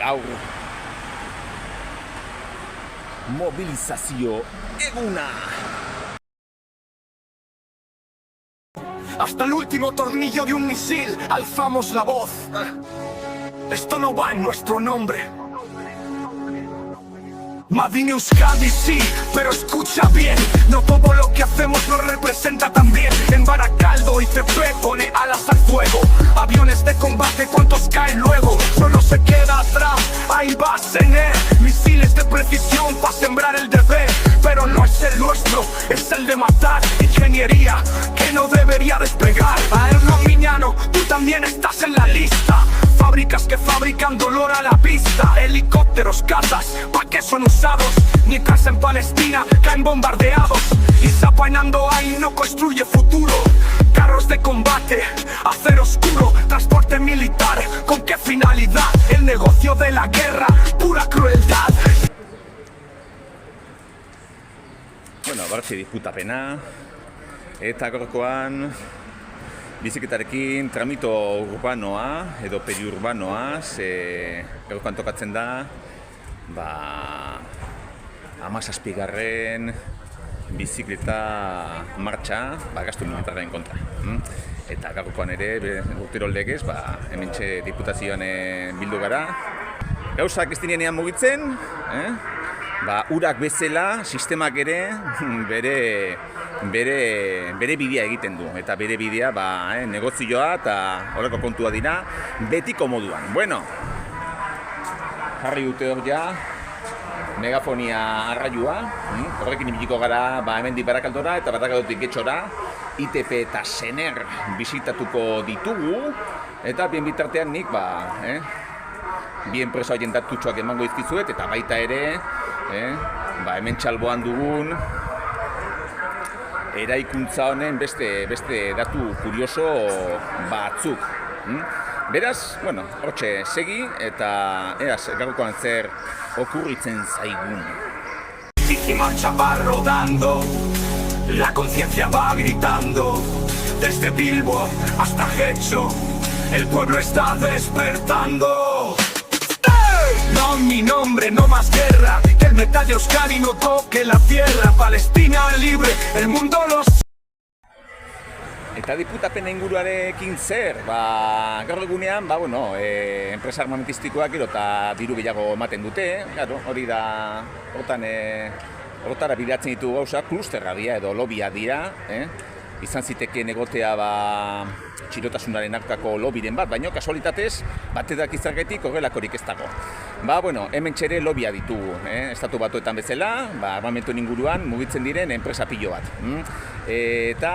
gaur mobilizazio eguna. Hasta el último tornillo de un misil alzamos la voz. Esto no va en nuestro nombre. Madine Euskadi sí, pero escucha bien. No todo lo que hacemos nos representa también. En Baracaldo ICP pone alas al fuego. Aviones de combate, ¿cuántos caen luego? Solo se queda atrás, ahí va Sener. Misiles de precisión para sembrar el deber. Pero no es el nuestro, es el de matar. Ingeniería que no debería desplegar. Aerno Miñano, tú también estás en la lista. Fábricas que fabrican dolor a la pista. Helicópteros, casas, ¿pa' qué son usados? Mientras en Palestina caen bombardeados. Y Zapainando ahí no construye futuro. Carros de combate, acero oscuro, transporte militar, ¿con qué finalidad? El negocio de la guerra, pura crueldad. Bueno, bartze disputapena, eta gaurkoan biziketarekin tramito urbanoa edo periurbanoa, gaurkoan tokatzen da 17. Bizikleta martxa gastu militarren kontra. Eta gaurkoan ere, urtero legez, hementxe diputazioan bildu gara. Gauzak ez dinean mugitzen, urak bezala, sistemak ere bere bidea egiten du. Eta bere bidea negozioa eta horreko kontua dira betiko moduan. Bueno, jarri dute hor ja megafonia arraioa, horrekin ibiliko gara hemendik Barakaldora eta Barakaldotik Getxora ITP eta Sener bisitatuko ditugu. Eta bien bitartean nik bi enpresa horien datutxoak emango izkizuet eta baita ere hemen txalboan dugun eraikuntza honen beste datu kurioso batzuk. Beraz, bueno, hortxe segi eta gaurkoan zer okurritzen zaigun. Y marcha va rodando, la conciencia va gritando, desde Bilbo hasta Getxo, el pueblo está despertando. No mi nombre, no más guerra, que el metal de Euskadi no toque la tierra. Palestina libre, el mundo los... Eta diputapena inguruarekin zer, gaur egunean, enpresa armamentistikoak gero eta diru gehiago ematen dute, hori da, hortara bilatzen ditu gauza, klusterra dira edo lobia dira, izan zitekeen egotea txirotasunaren aurkako lobiren bat, baina kasualitatez, batetak izargetik horrelakorik ez dago. Hemen txere lobia ditugu, estatu batuetan bezala, armamentuen inguruan mugitzen diren enpresa pilo bat. Eta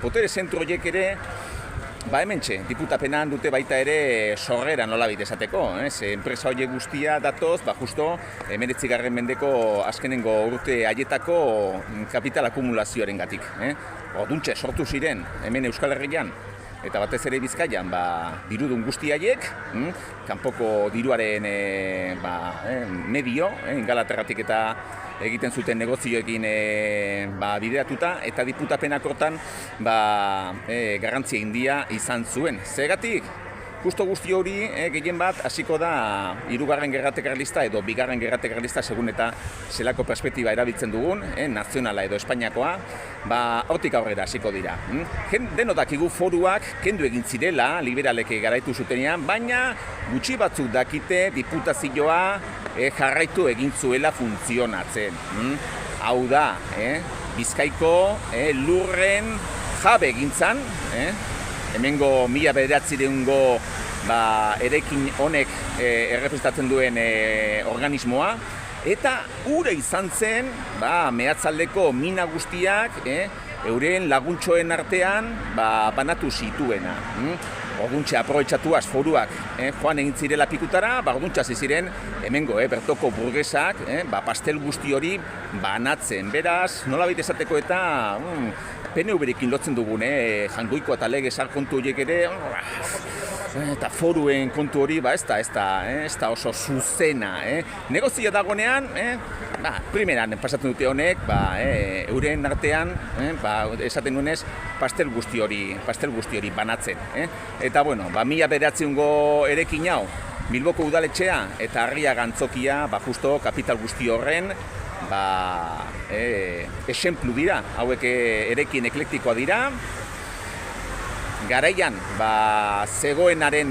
potere zentro horiek ere, hementxe, diputapenan dute baita ere sorrera nolabait esateko. Enpresa horiek guztia datoz, justo 19. mendeko azkenengo urte haietako kapital akumulazioaren gatik. Orduntxe sortu ziren hemen Euskal Herrian eta batez ere Bizkaian dirudun guzti haiek, kanpoko diruaren medio, Ingalaterratik eta egiten zuten negozioekin bideratuta, eta diputapenak hortan garrantzia handia izan zuen. Zergatik? Justo guzti hori gehien bat hasiko da Hirugarren Gerra Karlista edo Bigarren Gerra Karlista segun eta zelako perspektiba erabiltzen dugun, nazionala edo Espainiakoa, hortik aurrera hasiko dira. Denok dakigu foruak kendu egin zirela liberalek garaitu zutenean, baina gutxi batzuk dakite diputazioa jarraitu egin zuela funtzionatzen. Hau da, Bizkaiko lurren jabe egin zan, hemengo 1900 eraikin honek errepresentatzen duen organismoa, eta ura izan zen mehatzaldeko mina guztiak euren laguntxoen artean banatu zituena. Orduntxe aprobetxatuaz foruak joan egin zirela pikutara, orduntxe hasi ziren hemengo bertoko burgesak pastel guzti hori banatzen. Beraz, nolabait esateko eta PNV-rekin lotzen dugun, Jangoiko eta Legezar kontu horiek ere, eta foruen kontu hori, ez da oso zuzena. Negozioa dagoenean, primeran pasatzen dute honek, euren artean, esaten duenez, pastel guzti hori banatzen. Eta, 1900 erekin hau, Bilboko udaletxea eta Arriaga antzokia, justo kapital guzti horren, esenplu dira, hauek erekin eklektikoa dira. Garaian, zegoenaren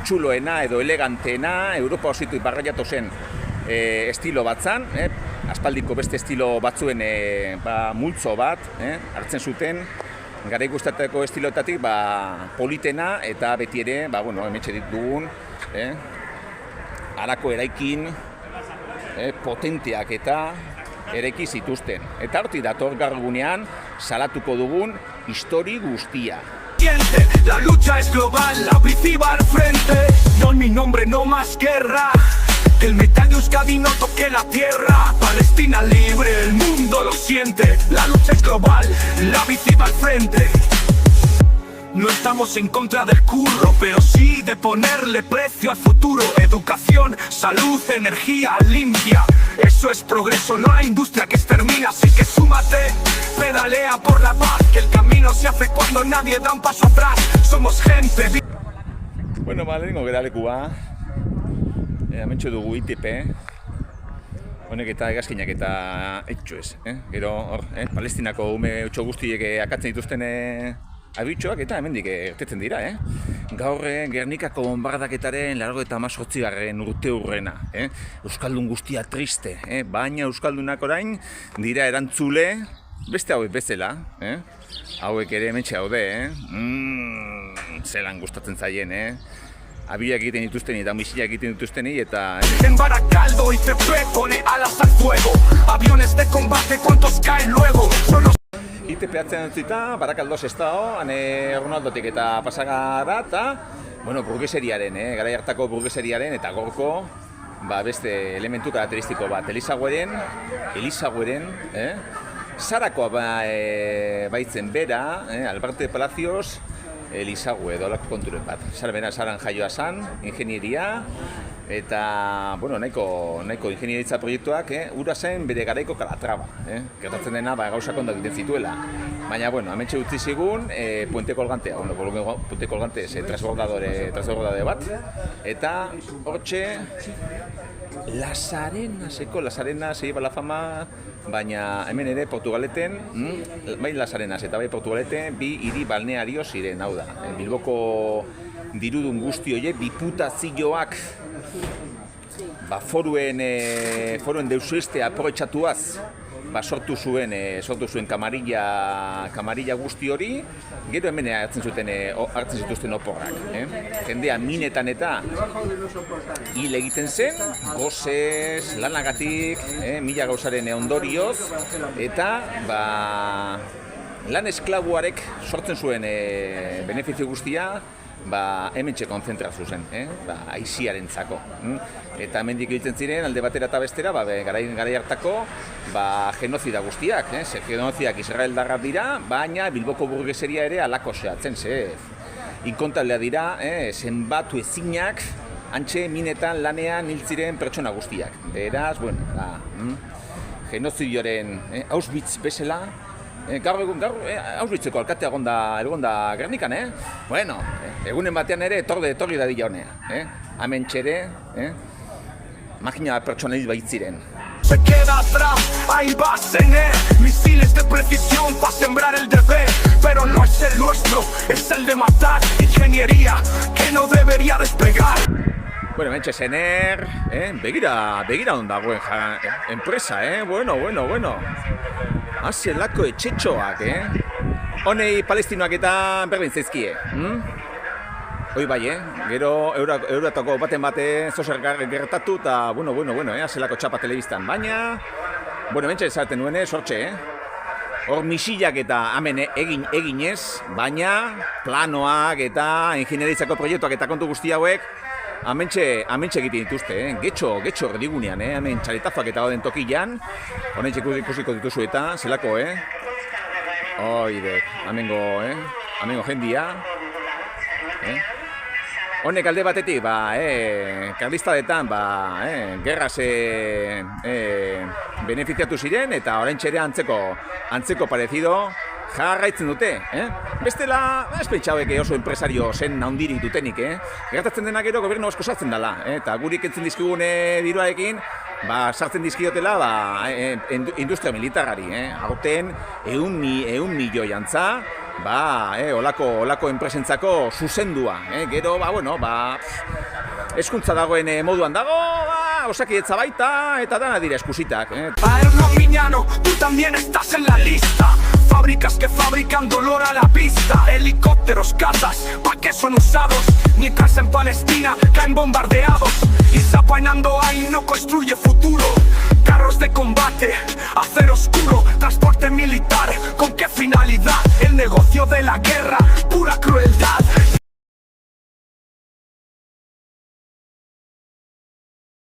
txuloena edo eleganteena, Europa ositu iparraiatu zen estilo bat zan, aspaldiko beste estilo batzuen multzo bat, hartzen zuten, garai gustatako estiloetatik politena eta beti ere, hementxe ditugun, harako eraikin, potenteak eta eraiki zituzten. Eta hortik dator gaur egunean salatuko dugun histori guztia. La lucha es global, la bici va al frente. No en mi nombre, no más guerra. Que el metal de Euskadi no toque la tierra. Palestina libre, el mundo lo siente. La lucha es global, la bici va al frente. No estamos en contra del curro, pero sí de ponerle precio al futuro. Educación, salud, energía limpia. Eso es progreso, no hay industria que extermina. Así que súmate, pedalea por la paz. Que el camino se hace cuando nadie da un paso atrás. Somos gente. Bueno, lehenengo geralekua. Hementxo dugu ITP. Honek eta hegazkinak eta etxo ez. Gero hor, Palestinako ume utxo guztiek akatzen dituzten abitxoak eta hemendik ertetzen dira, Gaur Gernikako bombardaketaren 98. urte hurrena, Euskaldun guztia triste, baina Euskaldunak orain dira erantzule beste hauek bezala, Hauek ere hementxe haude, Zelan gustatzen zaien, Abiak egiten dituzteni eta misiak egiten dituzteni eta... En Baracaldo ITP pone alas al fuego. Aviones de combate, ¿cuántos caen luego? ITP atzen entzita, Barakaldo Sestao, Ronaldotik eta pasagara eta burgeseriaren, garai hartako burgeseriaren eta gorko beste elementu karakteristiko bat. Elizagueren, Zarakoa baitzen bera, Alberto de Palacios, Elizague, dolako konturen bat. Zaran jaioa zan, ingenieria, eta, nahiko ingenieritza proiektuak, ura zen bere garaiko kalatraba. Gertatzen dena, gauzak ondo egiten zituela. Baina, hementxe utzi zigun, puente kolgantea, puente kolgante, transbordadore bat, eta hortxe, Las Arenas se lleva la fama, baina hemen ere Portugaleten, bai Las Arenas eta bai Portugaleten, bi hiri balneario ziren, hau da. Bilboko dirudun guzti horiek, diputazioak foruen deuseste aprobetxatuaz sortu zuen kamarilla guzti hori, gero hemen hartzen zituzten oporrak. Jendea minetan eta hil egiten zen, gozez, lanagatik, mila gauzaren ondorioz, eta lan esklabuarek sortzen zuen benefizio guztia, hementxe konzentratu zen, aiziarentzako. Eta hemendik egiten ziren, alde batera eta bestera, garai hartako, genozida guztiak, genozidak israeldarrak dira, baina Bilboko burgeseria ere alako zehatzen, inkontablea dira, zenbatu ezinak, hantxe minetan lanean hil ziren pertsona guztiak. Beraz, genozidioren Auschwitz bezala, gaur Auschwitzeko alkatea egonda Gernikan, egunen batean ere etorri da dira honea, hemen txere, makina pertsona hil baitziren. Se queda atrás, ahí va Sené, misiles de precisión para sembrar el deber, pero no es el nuestro, es el de matar, ingeniería que no debería despegar. Hementxe Sener, begira ondagoen enpresa, bueno. Zelako etxetxoak, Honei palestinoak eta berdin zaizkie. Hoi bai, gero euratako baten bate zozer gertatu eta, zelako txapa telebistan. Baina, hementxe esaten nuen, sortxe, Hor misilak eta hemen eginez, baina planoak eta ingenieritzako proiektuak eta kontu guzti hauek Hementxe egiten dituzte, getxo erdigunean, hemen txaletafak eta gauden tokian. Honetxe ikusiko dituzu eta, zelako, Oide, hemengo jendia. Honek alde batetik, karlistadetan, gerraz benefiziatu ziren, eta oraintxe ere antzeko parezido, jarraitzen dute, Bestela, ez pentsauek oso enpresario zen handirik dutenik, Gertatzen dena gero gobernu asko sartzen dela, eta gurik entzun dizkigun diruarekin, sartzen dizkiotela industria militarari, Aurten, 100 milioi antza, olako enpresentzako zuzendua, Gero, eskuntza dagoen moduan dago, osakidetza baita, eta dana dira eskusitak, Aerno Miñano, tú también estás en la lista. Fábricas que fabrican dolor a la vista. Helicópteros, casas, ¿pa' qué son usados? Mientras en Palestina caen bombardeados. Y Zapainando ahí no construye futuro. Carros de combate, acero oscuro, transporte militar. ¿Con qué finalidad? El negocio de la guerra, pura crueldad.